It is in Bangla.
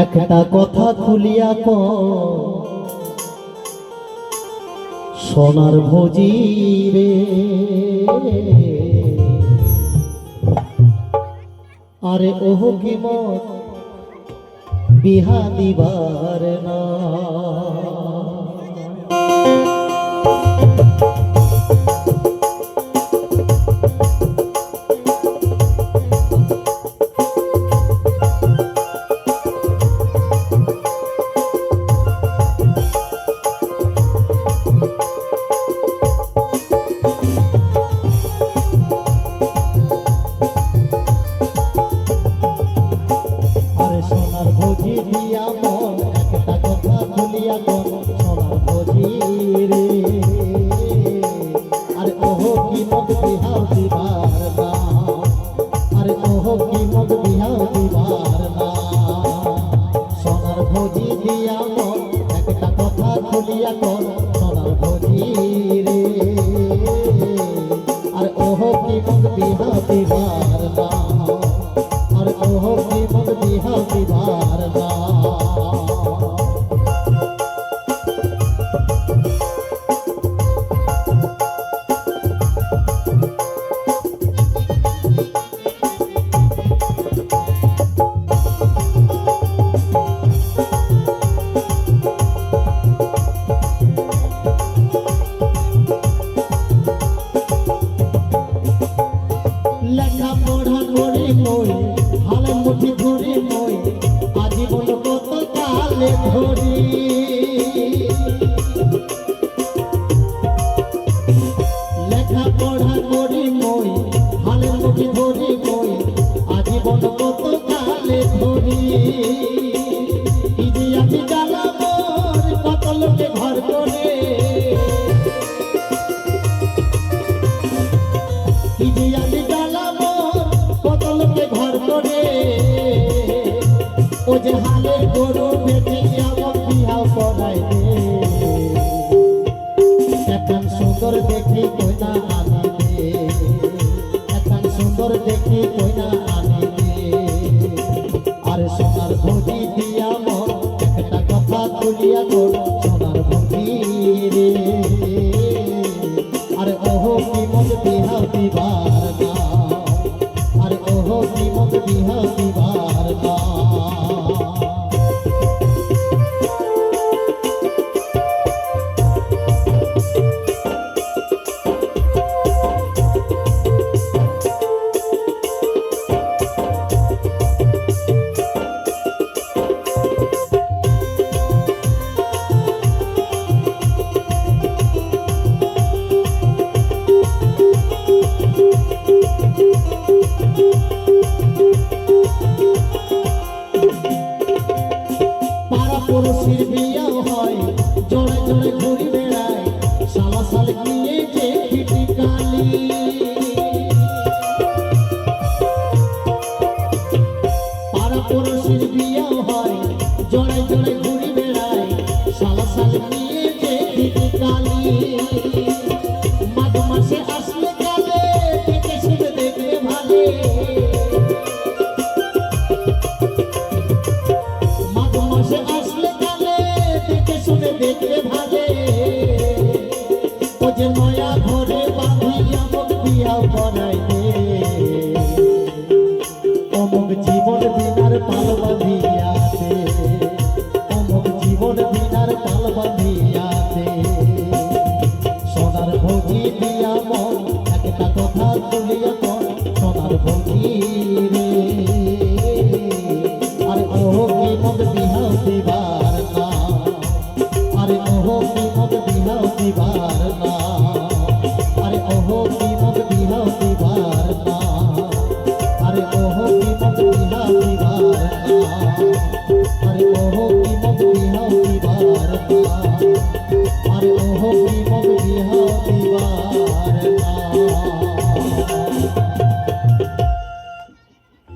একটা কথা খুলিয়া ক সোনার ভোজি রে, আরে ওহ কি মত বিহা দিবার না। সুন্দর দেখি কইনা আনিবে, এখন সুন্দর দেখি কইনা আনিবে। আরে সোনার ভোজি দিয়া মন একটা কথা তুলিয়া তোর সোনার ভোজি রে, আরে ওহ কি মন বিহা দিবার না, আরে ওহ কি মন বিহা দিবার না। জীবন বিনার পাল বাঁধিয়াছে, অমুক জীবন বিনার পাল বাঁধিয়াছে। সোনার ভোজি দিয়া মন একটা কথা তুলিয়া মন সোনার ভোজি রে, আরে ওহ কি মন বিহা দিবার না, আরে ওহ কি মন বিহা দিবার না, আরে ওহ কি মন বিহা দিবার না, আরে ওহ কি মন বিহা দিবার না, আরে ওহ কি মন বিহা দিবার না।